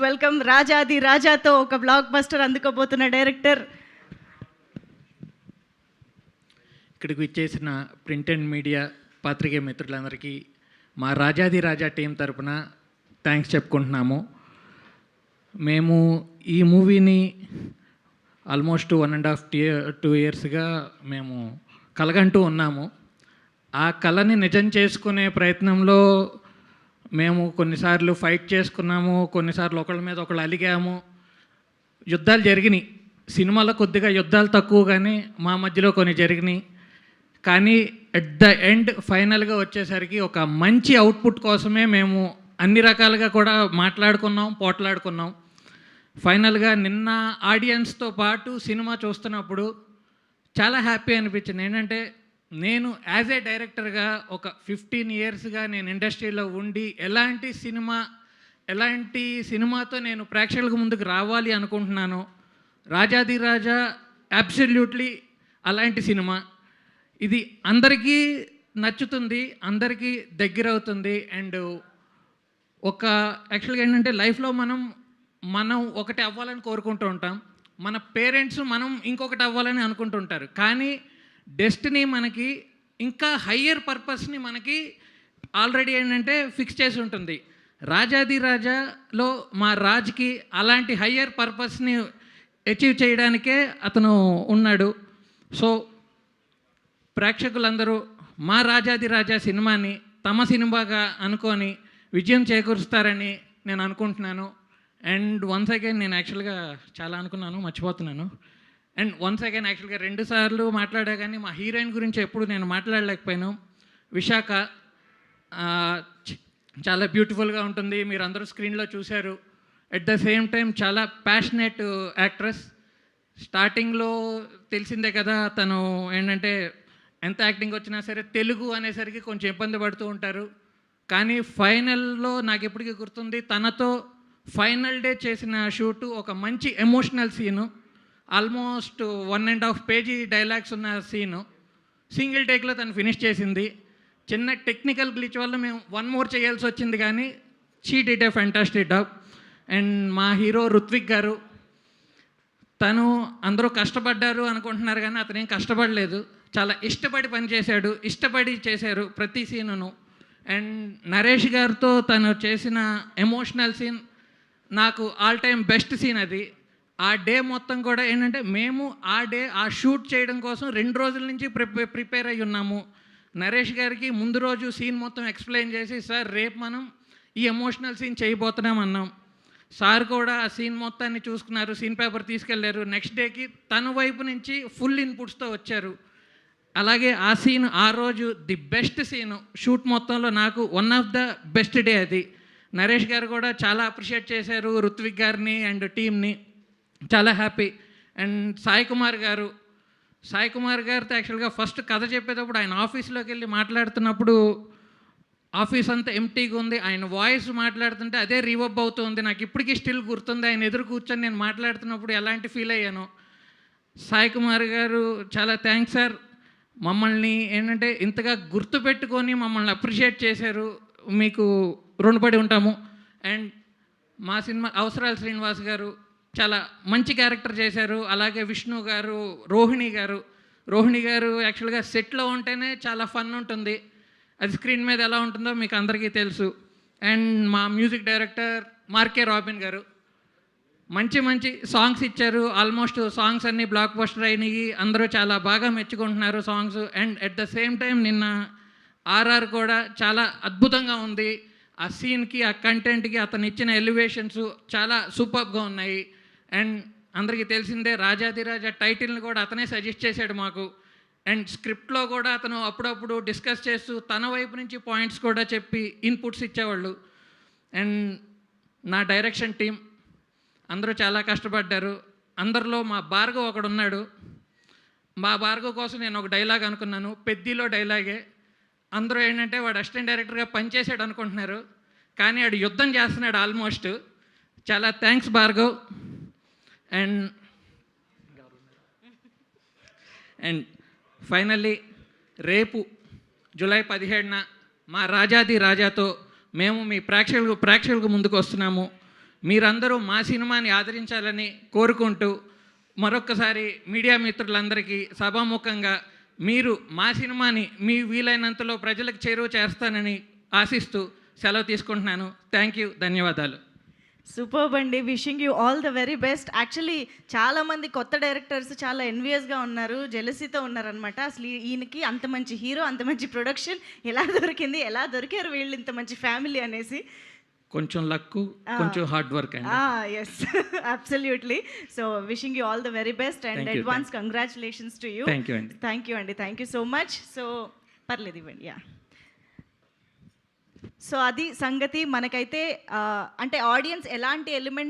Welcome రాజాది రాజాతో ఒక block buster అందుకోబోతున్న director. ఇక్కడికి ఇచ్చేసిన ప్రింట్ అండ్ మీడియా పాత్రికేయ మిత్రులందరికీ మా రాజాది రాజా టీం తరపున థ్యాంక్స్ చెప్పుకుంటున్నాము. మేము ఈ మూవీని ఆల్మోస్ట్ 1.5 ఇయర్స్గా మేము కలగంటూ ఉన్నాము. ఆ కళని నిజం చేసుకునే ప్రయత్నంలో మేము కొన్నిసార్లు ఫైట్ చేసుకున్నాము, కొన్నిసార్లు ఒకళ్ళ మీద ఒకళ్ళు అలిగాము, యుద్ధాలు జరిగినాయి. సినిమాలో కొద్దిగా యుద్ధాలు తక్కువ కానీ మా మధ్యలో కొన్ని జరిగినాయి. కానీ ఎట్ ద ఎండ్ ఫైనల్గా వచ్చేసరికి ఒక మంచి అవుట్పుట్ కోసమే మేము అన్ని రకాలుగా కూడా మాట్లాడుకున్నాం, పోట్లాడుకున్నాం. ఫైనల్గా నిన్న ఆడియన్స్తో పాటు సినిమా చూస్తున్నప్పుడు చాలా హ్యాపీ అనిపించింది. ఏంటంటే నేను యాజ్ ఏ డైరెక్టర్గా ఒక 15 ఇయర్స్గా నేను ఇండస్ట్రీలో ఉండి ఎలాంటి సినిమాతో నేను ప్రేక్షకులకు ముందుకు రావాలి అనుకుంటున్నాను. రాజాది రాజా అబ్సల్యూట్లీ అలాంటి సినిమా. ఇది అందరికీ నచ్చుతుంది, అందరికీ దగ్గర అవుతుంది. అండ్ ఒక యాక్చువల్గా ఏంటంటే లైఫ్లో మనం ఒకటి అవ్వాలని కోరుకుంటూ ఉంటాం, మన పేరెంట్స్ మనం ఇంకొకటి అవ్వాలని అనుకుంటుంటారు. కానీ డెస్టినీ మనకి ఇంకా హయ్యర్ పర్పస్ని మనకి ఆల్రెడీ ఏంటంటే ఫిక్స్ చేసి ఉంటుంది. రాజాది రాజాలో మా రాజ్కి అలాంటి హయ్యర్ పర్పస్ని అచీవ్ చేయడానికే అతను ఉన్నాడు. సో ప్రేక్షకులందరూ మా రాజాది రాజా సినిమాని తమ సినిమాగా అనుకొని విజయం చేకూరుస్తారని నేను అనుకుంటున్నాను. అండ్ వన్స్ అగైన్ నేను యాక్చువల్గా చాలా అనుకున్నాను, మర్చిపోతున్నాను. అండ్ వన్స్ అగైన్ యాక్చువల్గా 2 సార్లు మాట్లాడా కానీ మా హీరోయిన్ గురించి ఎప్పుడు నేను మాట్లాడలేకపోయాను. విశాఖ చాలా బ్యూటిఫుల్గా ఉంటుంది, మీరు అందరూ స్క్రీన్లో చూశారు. ఎట్ ద సేమ్ టైం చాలా ప్యాషనేట్ యాక్ట్రెస్. స్టార్టింగ్లో తెలిసిందే కదా, తను ఏంటంటే ఎంత యాక్టింగ్ వచ్చినా సరే తెలుగు అనేసరికి కొంచెం ఇబ్బంది పడుతూ ఉంటారు. కానీ ఫైనల్లో నాకు ఎప్పటికీ గుర్తుంది, తనతో ఫైనల్ డే చేసిన షూటు ఒక మంచి emotional scene, almost 1.5 page dialogues ఉన్న సీను సింగిల్ టేక్లో తను ఫినిష్ చేసింది. చిన్న టెక్నికల్ గ్లిచ్ వల్ల మేము 1 మోర్ చేయాల్సి వచ్చింది, కానీ she did a fantastic job. And మా హీరో రుత్విక్ గారు, తను అందరూ కష్టపడ్డారు అనుకుంటున్నారు కానీ అతను ఏం కష్టపడలేదు, చాలా ఇష్టపడి పనిచేశాడు, ఇష్టపడి చేశారు ప్రతి సీనును. అండ్ నరేష్ గారితో తను చేసిన ఎమోషనల్ సీన్ నాకు ఆల్ టైమ్ బెస్ట్ సీన్ అది. ఆ డే మొత్తం కూడా ఏంటంటే మేము ఆ షూట్ చేయడం కోసం 2 రోజుల నుంచి ప్రిపేర్ అయ్యి ఉన్నాము. నరేష్ గారికి ముందు రోజు సీన్ మొత్తం ఎక్స్ప్లెయిన్ చేసి, సార్ రేపు మనం ఈ ఎమోషనల్ సీన్ చేయబోతున్నాం అన్నాం. సార్ కూడా ఆ సీన్ మొత్తాన్ని చూసుకున్నారు, సీన్ పేపర్ తీసుకెళ్లారు. నెక్స్ట్ డేకి తన వైపు నుంచి ఫుల్ ఇన్పుట్స్తో వచ్చారు. అలాగే ఆ సీన్ ఆ రోజు ది బెస్ట్ సీను షూట్ మొత్తంలో, నాకు one of the best day అది. నరేష్ గారు కూడా చాలా అప్రిషియేట్ చేశారు రుత్విక్ గారిని అండ్ టీమ్ని, చాలా హ్యాపీ. అండ్ సాయి కుమార్ గారితో యాక్చువల్గా ఫస్ట్ కథ చెప్పేటప్పుడు ఆయన ఆఫీస్లోకి వెళ్ళి మాట్లాడుతున్నప్పుడు ఆఫీస్ అంతా ఎంటీగా ఉంది, ఆయన వాయిస్ మాట్లాడుతుంటే అదే రీవబ్ అవుతుంది. నాకు ఇప్పటికీ స్టిల్ గుర్తుంది, ఆయన ఎదురు కూర్చొని నేను మాట్లాడుతున్నప్పుడు ఎలాంటి ఫీల్ అయ్యాను. సాయి కుమార్ గారు చాలా థ్యాంక్స్ సార్, మమ్మల్ని ఏంటంటే ఇంతగా గుర్తుపెట్టుకొని మమ్మల్ని అప్రిషియేట్ చేశారు, మీకు రుణపడి ఉంటాము. అండ్ మా సినిమా అవసరాల శ్రీనివాస్ గారు చాలా మంచి క్యారెక్టర్ చేశారు. అలాగే విష్ణు గారు, రోహిణి గారు యాక్చువల్గా సెట్లో ఉంటేనే చాలా ఫన్ ఉంటుంది, అది స్క్రీన్ మీద ఎలా ఉంటుందో మీకు అందరికీ తెలుసు. అండ్ మా మ్యూజిక్ డైరెక్టర్ మార్కే రాబిన్ గారు మంచి సాంగ్స్ ఇచ్చారు. ఆల్మోస్ట్ సాంగ్స్ అన్నీ బ్లాక్ బస్టర్ అయినాయి, అందరూ చాలా బాగా మెచ్చుకుంటున్నారు songs. And at the same time నిన్న ఆర్ఆర్ కూడా చాలా అద్భుతంగా ఉంది. ఆ సీన్కి, ఆ కంటెంట్కి అతను ఇచ్చిన ఎలివేషన్స్ చాలా సూపర్గా ఉన్నాయి. అండ్ అందరికీ తెలిసిందే రాజాది రాజా టైటిల్ని కూడా అతనే సజెస్ట్ చేశాడు మాకు. అండ్ స్క్రిప్ట్లో కూడా అతను అప్పుడప్పుడు డిస్కస్ చేస్తూ తన వైపు నుంచి పాయింట్స్ కూడా చెప్పి ఇన్పుట్స్ ఇచ్చేవాళ్ళు. అండ్ నా డైరెక్షన్ టీం అందరూ చాలా కష్టపడ్డారు. అందరిలో మా భార్గవ్ ఒకడున్నాడు, మా భార్గవ్ కోసం నేను ఒక డైలాగ్ అనుకున్నాను, పెద్దిలో డైలాగే. అందరూ ఏంటంటే వాడు అసిస్టెంట్ డైరెక్టర్గా పనిచేసాడు అనుకుంటున్నారు, కానీ వాడు యుద్ధం చేస్తున్నాడు ఆల్మోస్ట్. చాలా థ్యాంక్స్ భార్గవ్. అండ్ ఫైనల్లీ రేపు జూలై 17న మా రాజాది రాజాతో మేము మీ ప్రేక్షకులకు ముందుకు వస్తున్నాము. మీరందరూ మా సినిమాని ఆదరించాలని కోరుకుంటూ మరొక్కసారి మీడియా మిత్రులందరికీ సభాముఖంగా మీరు మా సినిమాని మీ వీలైనంతలో ప్రజలకు చేరువ చేస్తానని ఆశిస్తూ సెలవు తీసుకుంటున్నాను. థ్యాంక్ యూ, ధన్యవాదాలు. సూపర్బ్ అండి. Wishing you all the very best. Actually చాలామంది కొత్త డైరెక్టర్స్ చాలా ఎన్వియస్గా ఉన్నారు, జెలసీతో ఉన్నారనమాట. అసలు ఈయనకి అంత మంచి హీరో, అంత మంచి ప్రొడక్షన్ ఎలా దొరికింది, ఎలా దొరికారు వీళ్ళు ఇంత మంచి ఫ్యామిలీ అనేసి. కొంచెం లక్కు, కొంచెం హార్డ్ వర్క్ అండి. Yes, absolutely. So wishing you all the very best and advance congratulations to you. Thank you అండి. Thank you so much. So పర్లేదు ఇవ్వండి. సో అది సంగతి. మనకైతే అంటే ఆడియన్స్ ఎలాంటి ఎలిమెంట్